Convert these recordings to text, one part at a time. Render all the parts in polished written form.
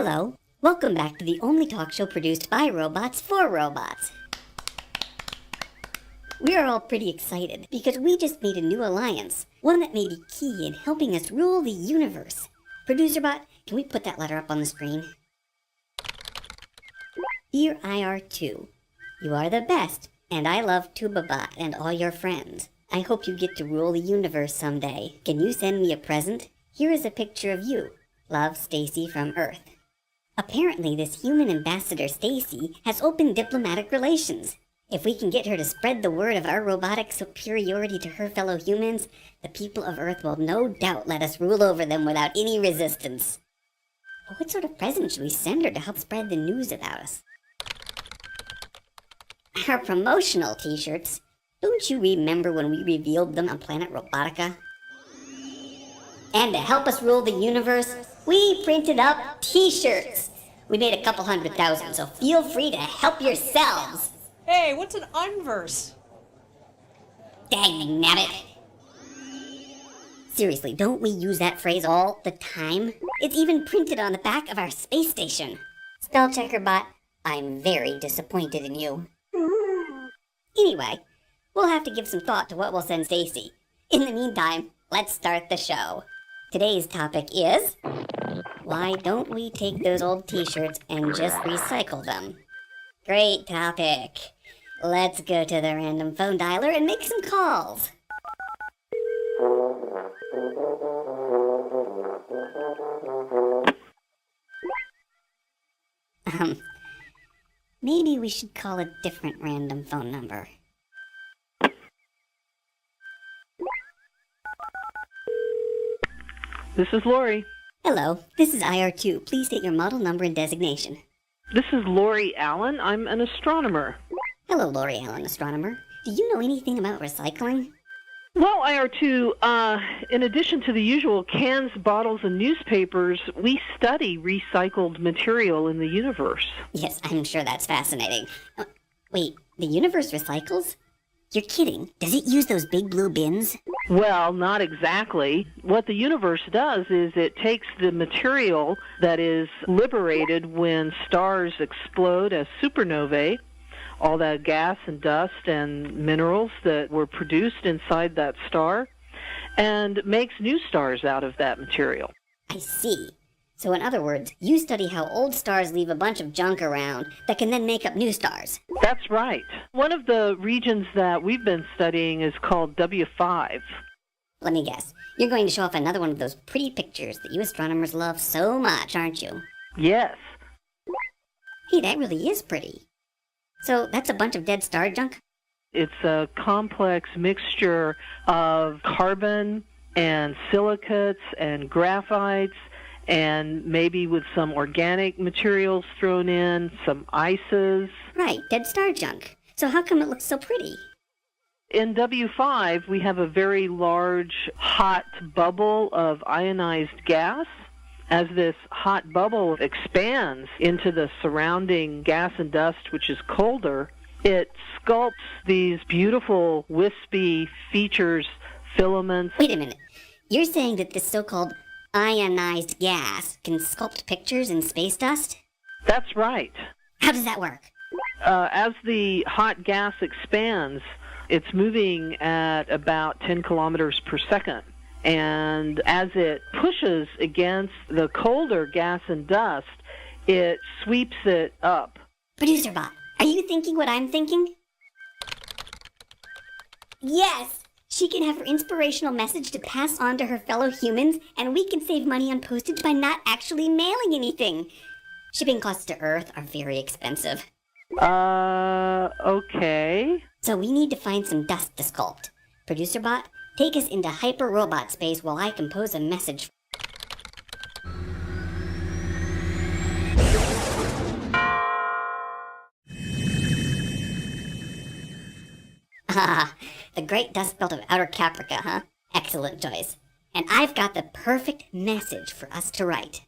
Hello, welcome back to the only talk show produced by robots for robots. We are all pretty excited because we just made a new alliance, one that may be key in helping us rule the universe. Producer Bot, can we put that letter up on the screen? Dear IR2, you are the best, and I love TubaBot and all your friends. I hope you get to rule the universe someday. Can you send me a present? Here is a picture of you. Love, Stacy from Earth. Apparently, this human ambassador, Stacy, has opened diplomatic relations. If we can get her to spread the word of our robotic superiority to her fellow humans, the people of Earth will no doubt let us rule over them without any resistance. What sort of present should we send her to help spread the news about us? Our promotional t-shirts. Don't you remember when we revealed them on Planet Robotica? And to help us rule the universe, we printed up t-shirts. We made a couple 100,000, so feel free to help yourselves. Hey, what's an unverse? Dang nabbit. Seriously, don't we use that phrase all the time? It's even printed on the back of our space station. Spell checker bot, I'm very disappointed in you. Anyway, we'll have to give some thought to what we'll send Stacy. In the meantime, let's start the show. Today's topic is, why don't we take those old t-shirts and just recycle them? Great topic. Let's go to the random phone dialer and make some calls. Maybe we should call a different random phone number. This is Lori. Hello, this is IR2. Please state your model number and designation. This is Lori Allen. I'm an astronomer. Hello, Lori Allen, astronomer. Do you know anything about recycling? Well, IR2, in addition to the usual cans, bottles, and newspapers, we study recycled material in the universe. Yes, I'm sure that's fascinating. Wait, the universe recycles? You're kidding. Does it use those big blue bins? Well, not exactly. What the universe does is it takes the material that is liberated when stars explode as supernovae, all that gas and dust and minerals that were produced inside that star, and makes new stars out of that material. I see. So in other words, you study how old stars leave a bunch of junk around that can then make up new stars. That's right. One of the regions that we've been studying is called W5. Let me guess. You're going to show off another one of those pretty pictures that you astronomers love so much, aren't you? Yes. Hey, that really is pretty. So that's a bunch of dead star junk? It's a complex mixture of carbon and silicates and graphites, and maybe with some organic materials thrown in, some ices. Right, dead star junk. So how come it looks so pretty? In W5, we have a very large hot bubble of ionized gas. As this hot bubble expands into the surrounding gas and dust, which is colder, it sculpts these beautiful, wispy features, filaments. Wait a minute. You're saying that this so-called ionized gas can sculpt pictures in space dust? That's right. How does that work? As the hot gas expands, it's moving at about 10 kilometers per second. And as it pushes against the colder gas and dust, it sweeps it up. Producer Bot, are you thinking what I'm thinking? Yes! She can have her inspirational message to pass on to her fellow humans, and we can save money on postage by not actually mailing anything. Shipping costs to Earth are very expensive. Okay. So we need to find some dust to sculpt. Producer Bot, take us into hyper-robot space while I compose a message. Ah, the great dust belt of Outer Caprica, huh? Excellent choice. And I've got the perfect message for us to write.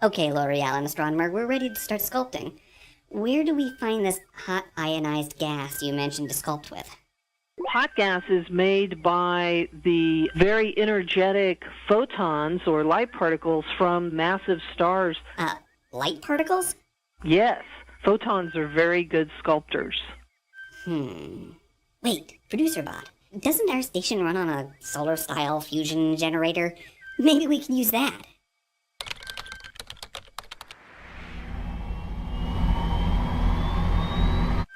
Okay, Lori Allen, astronomer, we're ready to start sculpting. Where do we find this hot ionized gas you mentioned to sculpt with? Hot gas is made by the very energetic photons or light particles from massive stars. Light particles? Yes, photons are very good sculptors. Wait, Producer Bot, doesn't our station run on a solar-style fusion generator? Maybe we can use that.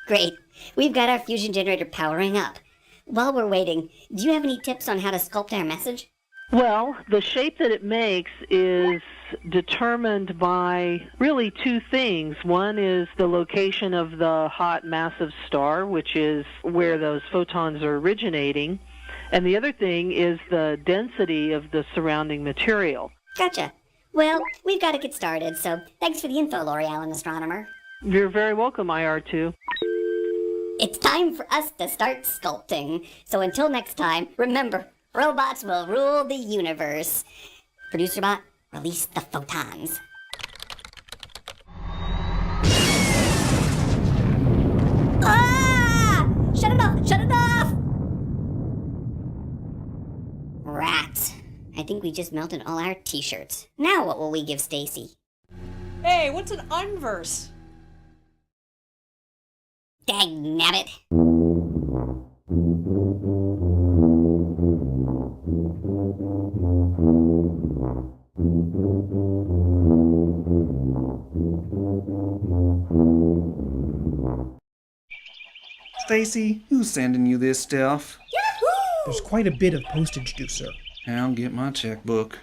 Great. We've got our fusion generator powering up. While we're waiting, do you have any tips on how to sculpt our message? Well, the shape that it makes is determined by really two things. One is the location of the hot massive star, which is where those photons are originating. And the other thing is the density of the surrounding material. Gotcha. Well, we've got to get started, so thanks for the info, Lori Allen Astronomer. You're very welcome, IR2. It's time for us to start sculpting. So until next time, remember, robots will rule the universe. Producer Bot, release the photons. Ah! Shut it off! Shut it off! Rats. I think we just melted all our t-shirts. Now what will we give Stacy? Hey, what's an unverse? Dagnabbit. Stacy, who's sending you this stuff? Yahoo! There's quite a bit of postage due, sir. I'll get my checkbook.